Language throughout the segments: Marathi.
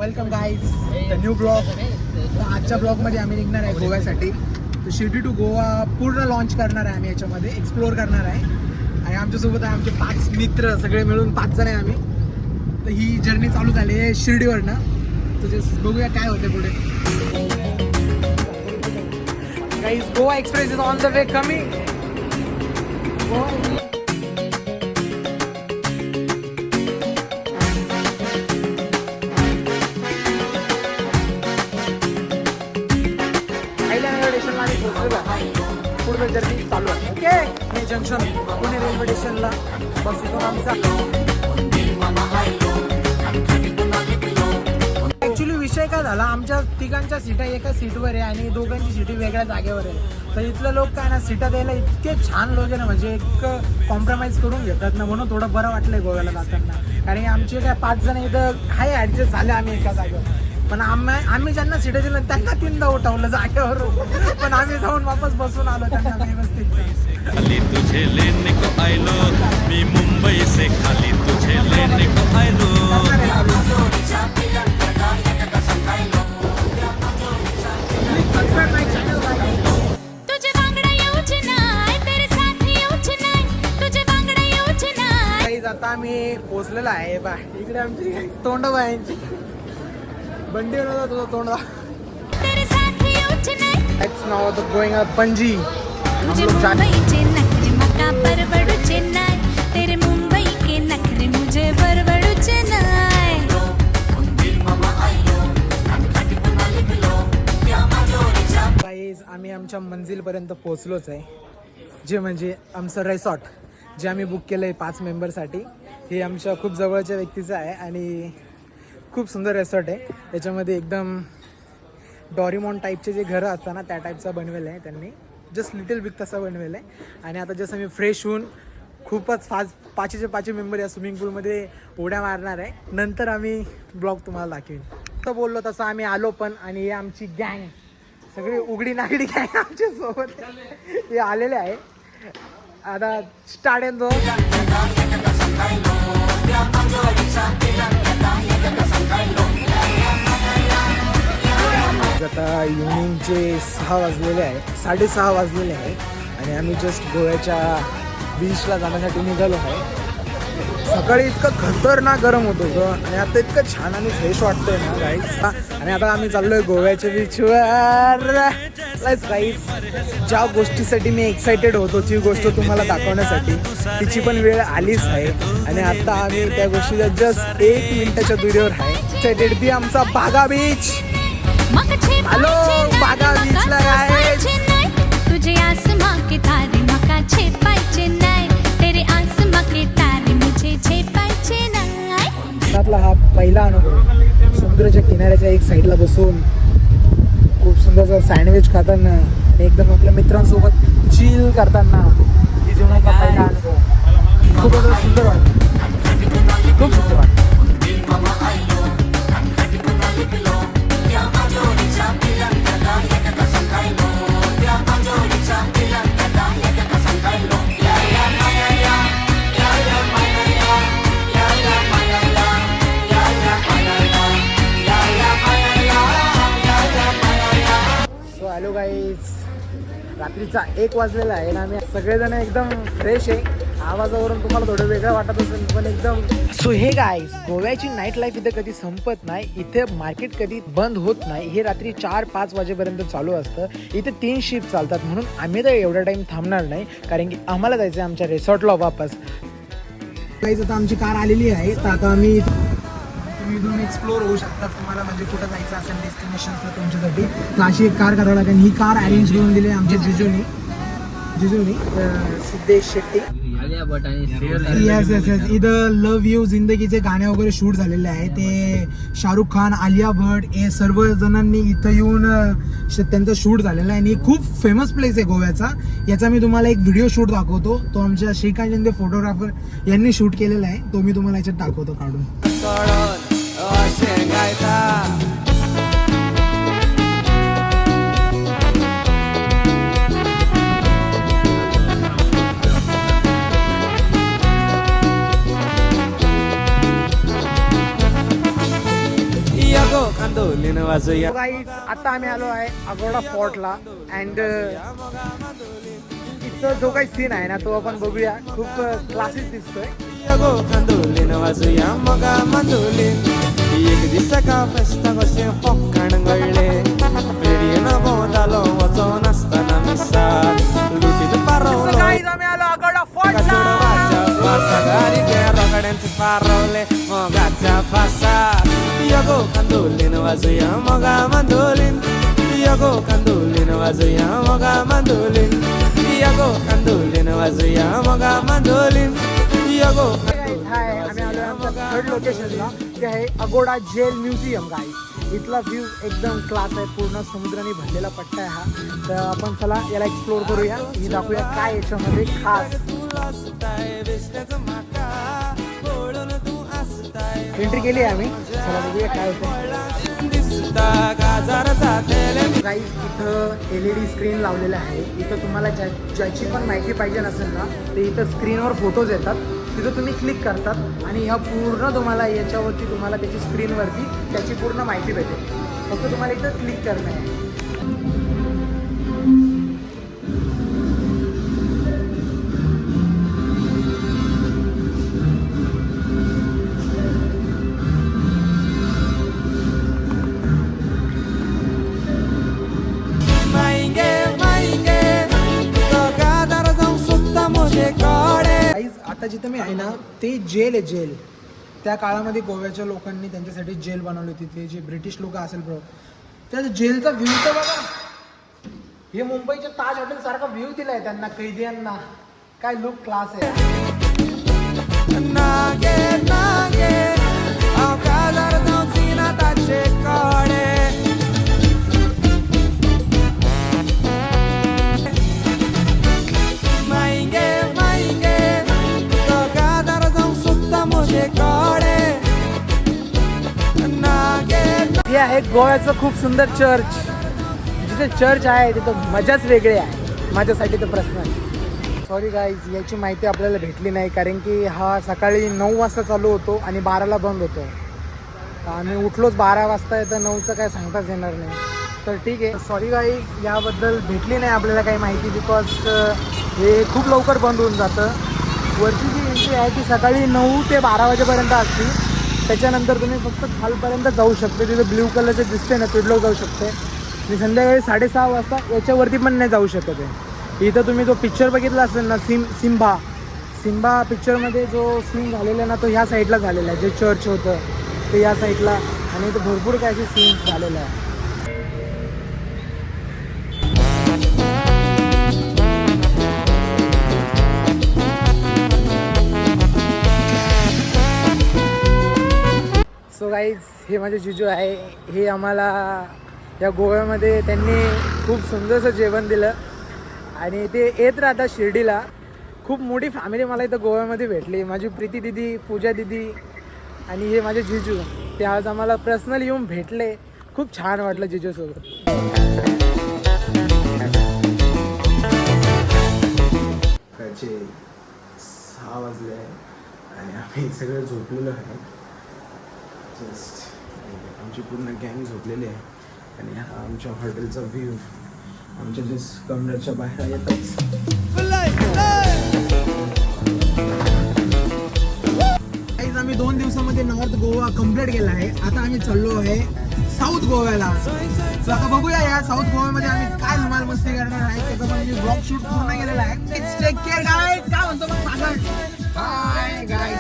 Welcome guys the new blog. आजच्या ब्लॉगमध्ये आम्ही निघणार आहे गोव्यासाठी. तर शिर्डी टू गोवा पूर्ण लॉन्च करणार आहे आम्ही, याच्यामध्ये एक्सप्लोअर करणार आहे. आणि आमच्यासोबत आहे आमचे 5 मित्र, सगळे मिळून 5 जण आहे आम्ही. तर ही जर्नी चालू झाली आहे शिर्डीवरनं. तर जस्ट बघूया काय होते पुढे. Guys Goa express is on the way coming. पुढे जर्नी चालू आहे. ओके, हे जंक्शन पुणे रेल्वे स्टेशनला बस इथून आमचा. ॲक्च्युली विषय काय झाला, आमच्या तिघांच्या सीटा एका सीटवर आहे आणि दोघांची सीटी वेगळ्या जागेवर आहे. तर इथलं लोक काय ना, सीटा द्यायला इतके छान लोक आहे ना, म्हणजे इतकं कॉम्प्रोमाइज करून घेतात ना, म्हणून थोडं बरं वाटलंय गोव्याला जाताना. कारण आमचे काय 5 जण इथं आहे, ॲडजस्ट झाले आम्ही एका जागेवर. पण आम्ही ज्यांना सीटा दिलं त्यांना 3दा उठवलं जागेवर. पण आम्ही जाऊन वापस बसून आलो त्यांना व्यवस्थित. खाली तुझे लेने को आयलो, मी मुंबई से खाली तुझे लेने को आयलो. आता आम्ही पोहोचलेलो आहे. बा इकडे आमची तोंडबायांची बंडी होता तुझा तोंडा. It's now the going up Panji. तुझे मुंबई के नखरे मका परवड़ू चेन्नई, तेरे मुंबई के नखरे मुझे परवड़ू चेन्नई. गाईज आम्ही आमच्या मंजिलपर्यंत पोहोचलोच आहे, जे म्हणजे आमचं रिसॉर्ट जे आम्ही बुक केलं आहे 5 मेंबरसाठी. हे आमच्या खूप जवळच्या व्यक्तीचं आहे आणि खूप सुंदर रिसॉर्ट आहे. त्याच्यामध्ये एकदम डॉरीमॉन टाईपचे जे घरं असतात ना, त्या टाईपचा बनवेलं आहे त्यांनी. जस्ट लिटिल बिग तसा बनवेलं आहे. आणि आता जसं मी फ्रेश होऊन खूपच फास्ट 5चे मेंबर या स्विमिंग पूलमध्ये उड्या मारणार आहे. नंतर आम्ही ब्लॉग तुम्हाला दाखवेन. तर बोललो तसं आम्ही आलो पण. आणि हे आमची गँग, सगळी उघडी नागडी गँग आमच्यासोबत हे आलेले आहे. आता स्टार्ट येतो. आता इव्हनिंगचे 6 वाजलेले आहे, 6:30 वाजलेले आहे. आणि आम्ही जस्ट गोव्याच्या बीचला जाण्यासाठी निघालो आहे. सकाळी इतकं खतरनाक गरम होत होतं आणि आता इतकं छान आणि फ्रेश वाटतंय ना गाईस. आणि आता आम्ही चाललोय गोव्याच्या बीचवर. गाईस, ज्या गोष्टीसाठी मी एक्सायटेड होतो ती गोष्ट तुम्हाला दाखवण्यासाठी तिची पण वेळ आलीच आहे. आणि आता आम्ही त्या गोष्टीला जस्ट 1 मिनिटाच्या दुरीवर आहे. एक्सायटेड बी आमचा बागा बीच. हॅलो बागा बीचला गाईस. तुझे आसमां के तारे मका छेपायचे नाही, तेरे आसमां के तारे मुझे छेपायचे नाही. त्यातला हा पहिला अनुभव, समुद्राच्या किनाऱ्याच्या एक साईडला बसून खूप सुंदरसा सँडविच खाताना आणि एकदम आपल्या मित्रांसोबत चिल करताना ही जीवनाचा पहिला अनुभव खूप सुंदर वाटतं. खूप सुंदर वाटतं. हॅलो गाईज, रात्रीचा 1 वाजलेला आहे आणि आम्ही सगळेजण एकदम फ्रेश आहे. आवाजावरून तुम्हाला थोडं वेगळं वाटत असेल पण एकदम. सो हे गाईज, गोव्याची नाईट लाईफ इथे कधी संपत नाही. इथे मार्केट कधी बंद होत नाही. हे रात्री 4-5 वाजेपर्यंत चालू असतं. इथे 3 शिफ्ट चालतात, म्हणून आम्ही तर एवढा टाईम थांबणार नाही, कारण की आम्हाला जायचं आहे आमच्या रिसॉर्टला वापस. गाईज आता आमची कार आलेली आहे. तर आता आम्ही इथून एक्सप्लोर होऊ शकतात तुम्हाला, म्हणजे कुठं जायचं असेल डेस्टिनेशन्सला तुमच्यासाठी. तर अशी एक कार करावं लागेल. ही कार अरेंज करून दिली आहे आमच्या जिजूनी सिद्धेश शेट्टी. येस. इथं लव्ह यू जिंदगीचे गाणे वगैरे शूट झालेले आहे. ते शाहरुख खान, आलिया भट हे सर्व जणांनी इथं येऊन त्यांचं शूट झालेलं आहे. आणि खूप फेमस प्लेस आहे गोव्याचा. याचा मी तुम्हाला एक व्हिडिओ शूट दाखवतो. तो आमच्या श्रीकांत शिंदे फोटोग्राफर यांनी शूट केलेला आहे. तो मी तुम्हाला याच्यात दाखवतो काढून. Iago, कांदोलीन वाजूया. गाईज आता आम्ही आलो आहे अगोडा फोर्टला अँड इथं जो काही सीन आहे ना तो आपण बघूया. खूप क्लासिक दिसतोय. यगो कांदोलीन वाजूया मगा मांदोलीन. एक दिसा का फेस्ता कशें फॉक्काण गळ्ळे. फेरयेन भोंवतालो वचोन आसतना मिसाल. लुटीन पारवलो गाईज आम्ही आलो अगोडा फोर्टला. काचोडवाच्या वासागारी ते रोगड्यांचे पारवले मोगाच्या फासात. यगो कांदोलीन वाजूया मगा मांदोलीन. यगो कांदोलीन वाजूया मगा मांदोलीन. यगो कांदोलीन वाजूया मगा मांदोलीन. यगो हाय आम्ही आलो आमच्या थर्ड लोकेशनला. ते आहे अगोडा जेल म्युझियम. गाईज इथला व्ह्यू एकदम क्लास आहे. पूर्ण समुद्राने भरलेला पट्टा आहे हा. तर आपण चला याला एक्सप्लोर करूया. ही दाखवूया काय याच्यामध्ये खास. एंट्री केली आहे आम्ही. चला बघूया काय होतं. गाईज इथं LED स्क्रीन लावलेलं आहे. इथं तुम्हाला ज्याची पण माहिती पाहिजे नसेल ना ते इथं स्क्रीनवर फोटोज येतात. तिथं तुम्ही क्लिक करतात आणि ह्या पूर्ण तुम्हाला याच्यावरती तुम्हाला त्याची स्क्रीनवरती त्याची पूर्ण माहिती भेटेल. फक्त तुम्हाला इथं क्लिक करणं आहे. आता जिथं मी आहे ना ते जेल आहे. जेल त्या काळामध्ये गोव्याच्या लोकांनी त्यांच्यासाठी जेल बनवली होती. ते जे ब्रिटिश लोक असेल ब्रो त्या जेलचा व्ह्यू तर बघा. हे मुंबईच्या ताज हॉटेल सारखा व्ह्यू दिलाय त्यांना कैद्यांना. काय लुक क्लास आहे. हे आहे गोव्याचं खूप सुंदर चर्च. जिथे चर्च आहे तिथं मजाच वेगळी आहे. माझ्यासाठी तर प्रश्न आहे. सॉरी गाईज याची माहिती आपल्याला भेटली नाही कारण की हा सकाळी 9 वाजता चालू होतो आणि 12ला बंद होतो. आम्ही उठलोच 12 वाजता तर 9चं काय सांगताच येणार नाही. तर ठीक आहे. सॉरी गाईज याबद्दल भेटली नाही आपल्याला काही माहिती. बिकॉज हे खूप लवकर बंद होऊन जातं. वरची जी एंट्री आहे ती सकाळी 9 ते 12 वाजेपर्यंत असते. त्याच्यानंतर तुम्ही फक्त खालपर्यंत जाऊ शकते. तिथे ब्ल्यू कलरचे दिसते ना तिथलं जाऊ शकते. आणि संध्याकाळी 6:30 वाजता याच्यावरती पण नाही जाऊ शकत आहे. इथं तुम्ही जो पिक्चर बघितला असेल ना सिम्बा पिक्चरमध्ये जो सीन झालेला ना तो ह्या साईडला झालेला आहे. जे चर्च होतं ते या साईडला आणि इथं भरपूर काय असे सीन्स झालेले आहे. सो गाईज हे माझे जिजू आहे. हे आम्हाला या गोव्यामध्ये त्यांनी खूप सुंदरसं जेवण दिलं आणि ते येत राहतात शिर्डीला. खूप मोठी फॅमिली मला इथं गोव्यामध्ये भेटली. माझी प्रीती दिदी, पूजा दिदी आणि हे माझे जिजू. ते आज आम्हाला पर्सनल येऊन भेटले. खूप छान वाटलं जिजूसोबत. सकाळचे 6 वाजले आहे आणि आम्ही सगळं झोपलेलो आहे. जस्ट आमची पूर्ण गँग झोपलेली आहे आणि हा आमच्या हॉटेलचा व्ह्यू आमच्या जस्ट कमरेच्या बाहेर येतच. आम्ही 2 दिवसामध्ये नॉर्थ गोवा कम्प्लीट केला आहे. आता आम्ही चाललो आहे साऊथ गोव्याला. तर आता बघूया या साऊथ गोव्यामध्ये आम्ही काय धमाल मस्ती करणार आहे. त्याचा पण मी ब्लॉग शूट पूर्ण केलेला आहे. Take care guys. काय म्हणतो मग सांगा. Bye guys.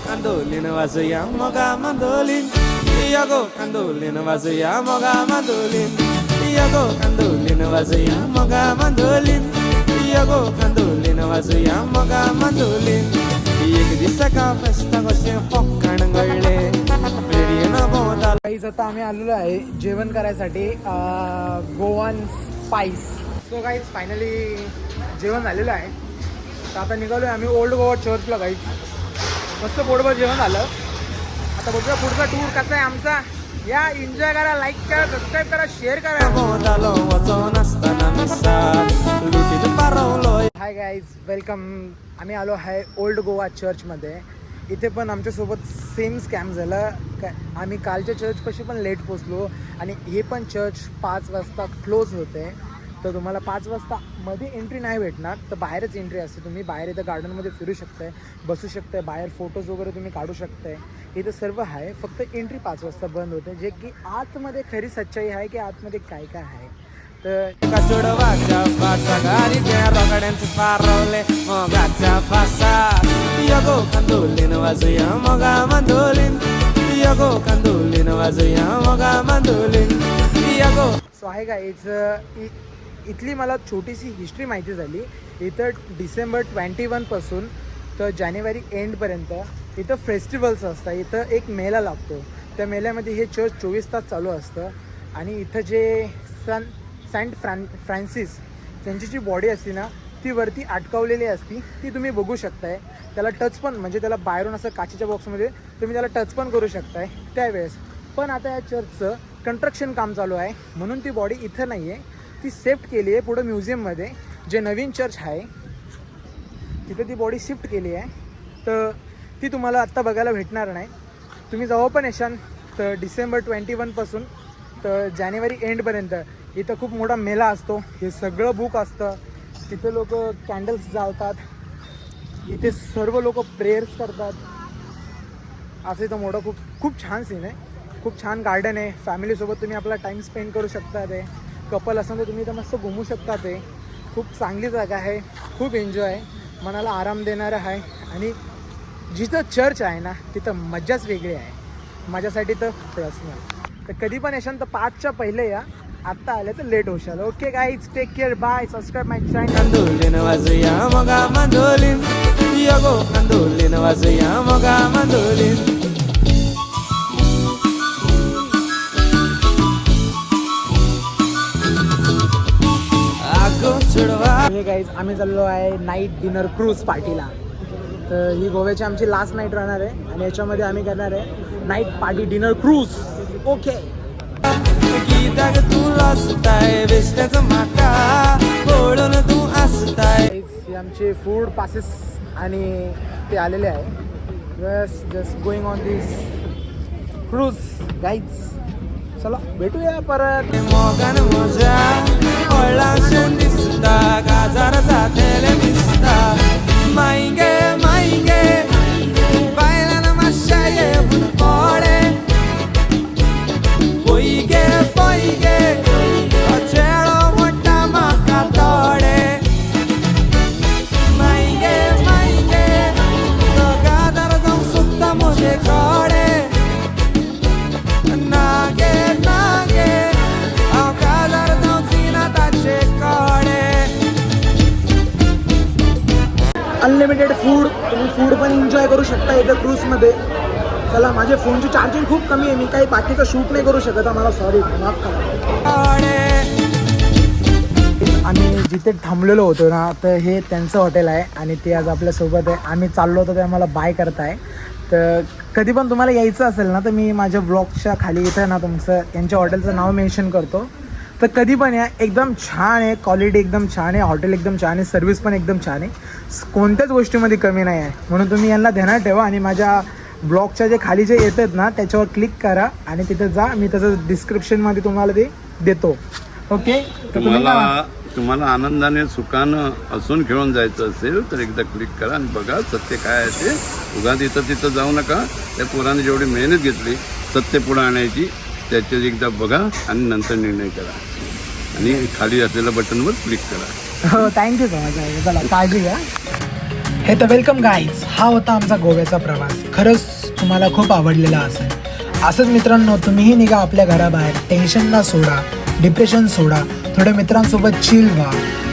कांदोलीन वाजूया मगा मांदोलीन. यगो कांदोलीन वाजूया मगा मांदोलीन. यगो कांदोलीन वाजूया मगा मांदोलीन. यगो कांदोलीन वाजूया मगा मांदोलीन. एक दिसा का फेस्ता कशें फॉक्काण गळ्ळे. फेरयेन भोंवतालो. गाईज आता आम्ही आलेलो आहे जेवण करायसाठी Goan spice. So guys finally जेवण झालेलं आहे. तर आता निघालो आहे आम्ही ओल्ड गोवा चर्चला. गाईज मस्त पोटभर जेवण आलं. आता बघूया पुढचा टूर कसा आहे आमचा. या एन्जॉय करा, लाईक करा, सबस्क्राईब करा, शेअर करा. मोदालो वचन असताना मिसाल लुटीत पारवलोय. Hi guys, welcome. आम्ही आलो आहे ओल्ड गोवा चर्चमध्ये. इथे पण आमच्यासोबत सेम स्कॅम झालं. आम्ही कालच्या चर्चपाशी पण लेट पोचलो आणि हे पण चर्च 5 वाजता क्लोज होते. तर तुम्हाला 5 वाजता मध्ये एंट्री नाही भेटणार, तर बाहेरच एंट्री असते. तुम्ही बाहेर इथं गार्डनमध्ये फिरू शकताय, बसू शकताय, बाहेर फोटोज वगैरे तुम्ही काढू शकताय. इथं सर्व आहे, फक्त एंट्री 5 वाजता बंद होते. जे की आतमध्ये खरी सच्चाई आहे की आतमध्ये काय काय आहे. तर कचोडवाच्या फासा गाडी त्या रोकड्यांचे पारवले मोगाच्या फासा. यगो कंदोलीन वाजूया मोगा मंदोलीन. यगो कंदोलीन वाजूया मोगा मंदोलीन. यगो. सो आहे गाईज, इथली मला छोटीशी हिस्ट्री माहिती झाली. इथं डिसेंबर 21पासून तर जानेवारी एंडपर्यंत इथं फेस्टिवल्स असतात. इथं एक मेला लागतो. त्या मेल्यामध्ये हे चर्च 24 तास चालू असतं. आणि इथं जे सेंट फ्रान्सिस त्यांची जी बॉडी असते ना, ती वरती अटकावलेली असती. ती तुम्ही बघू शकताय. त्याला टच पण, म्हणजे त्याला बाहेरून असं काचेच्या बॉक्समध्ये तुम्ही त्याला टच पण करू शकताय त्यावेळेस. पण आता या चर्चचं कंस्ट्रक्शन काम चालू आहे म्हणून ती बॉडी इथं नाही आहे. ती शिफ्ट केली आहे पुढं म्युझियममध्ये. जे नवीन चर्च आहे तिथं ती बॉडी शिफ्ट केली आहे. तर ती तुम्हाला आत्ता बघायला भेटणार नाही. तुम्ही जेव्हा पण येशाल तर डिसेंबर 21पासून तर जानेवारी एंडपर्यंत इथं खूप मोठा मेला असतो. हे सगळं बुक असतं. तिथे लोक कॅन्डल्स जाळतात. इथे सर्व लोक प्रेयर्स करतात. असं इथं मोठं खूप छान सीन आहे. खूप छान गार्डन आहे. फॅमिलीसोबत तुम्ही आपला टाईम स्पेंड करू शकता. ते कपल असेल तर तुम्ही इथं मस्त घुमू शकता. ते खूप चांगली जागा आहे. खूप एन्जॉय आहे. मनाला आराम देणारं आहे. आणि जिथं चर्च आहे ना तिथं मज्जाच वेगळी आहे. माझ्यासाठी तर पर्सनल. तर कधी पण येशाल तर 5च्या पहिले या. आत्ता आले तर लेट होशाल. Okay guys, take care, bye, subscribe my channel. कंदोलीन वाजूया मोगा मंदोलीन. यगो कंदोलीन वाजूया मोगा मंदोलीन. हे गाईज, आम्ही चाललो आहे नाईट डिनर क्रूज पार्टीला. तर ही गोव्याची आमची लास्ट नाईट राहणार आहे आणि याच्यामध्ये आम्ही करणार आहे night party dinner cruise. Okay. गीताग तू असताय वेस्ट्याचं माका ओढून तू असताय. हे आमचे फूड पासेस आणि ते आलेले आहे. बस just going on this cruise guys. चला भेटूया परत. मोगन मोजा ओळाशेन दिसता गाजार जातेले दिसता. माईगे माईगे बायलान माशा येऊन पडे. पोईगे पोईगे अचेळो मोठा माका तोडे. माईगे माईगे तो गाजार जाऊन सुद्धा मोठे कडे. नागे नागे अव गाजार जाऊन सीनाताचे कडे. अनलिमिटेड फूड, तुम्ही फूड पण एन्जॉय करू शकता इथं क्रूजमध्ये. चला, माझ्या फोनची चार्जिंग खूप कमी आहे. मी काही बाकीचं शूट नाही करू शकत. मला सॉरी, माफ करा. आम्ही जिथे थांबलेलो होतो ना तर हे त्यांचं हॉटेल आहे आणि ते आज आपल्यासोबत आहे. आम्ही चाललो होतो ते आम्हाला बाय करताय. तर कधी पण तुम्हाला यायचं असेल ना तर मी माझ्या ब्लॉगच्या खाली इथं ना तुमचं त्यांच्या हॉटेलचं नाव मेन्शन करतो. तर कधी पण या. एकदम छान आहे, क्वालिटी एकदम छान आहे, हॉटेल एकदम छान आहे, सर्व्हिस पण एकदम छान आहे. कोणत्याच गोष्टीमध्ये कमी नाही आहे. म्हणून तुम्ही यांना ध्यानात ठेवा आणि माझ्या ब्लॉगच्या जे खाली जे येतात ना त्याच्यावर क्लिक करा आणि तिथं जा. मी त्याचं डिस्क्रिप्शनमध्ये तुम्हाला ते देतो. ओके. तुम्हाला आनंदाने सुखानं हसून खेळून जायचं असेल तर एकदा क्लिक करा आणि बघा सत्य काय आहे ते. उगाच तिथं जाऊ नका. त्या पोराने जेवढी मेहनत घेतली सत्य पुढे आणायची त्याच्यात एकदा बघा आणि नंतर निर्णय करा आणि खाली असलेल्या बटनवर क्लिक करा. हो, थँक्यू सो मच. चला, काळजी घ्या. हे तर वेलकम गाईज. हा होता आमचा गोव्याचा प्रवास. खरंच तुम्हाला खूप आवडलेला असेल. असंच मित्रांनो तुम्हीही निघा आपल्या घराबाहेर. टेन्शनला सोडा, डिप्रेशन सोडा, थोड्या मित्रांसोबत चिल व्हा.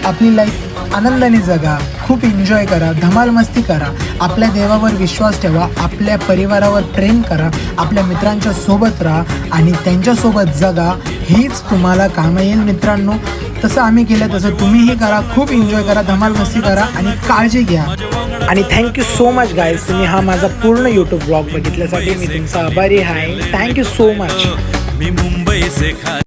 आपली लाईफ आनंदाने जगा, खूप एन्जॉय करा, धमाल मस्ती करा, आपल्या देवावर विश्वास ठेवा, आपल्या परिवारावर प्रेम करा, आपल्या मित्रांच्या सोबत राहा आणि त्यांच्यासोबत जगा. हीच तुम्हाला कामं येईल मित्रांनो. तसं आम्ही केलं तसं तुम्हीही करा, खूप एन्जॉय करा, धमाल मस्ती करा आणि काळजी घ्या. आणि थँक्यू सो मच गाईज, तुम्ही हा माझा पूर्ण यूट्यूब ब्लॉग बघितल्यासाठी मी तुमचा आभारी आहे. Thank you so much. मी मुंबई से खाली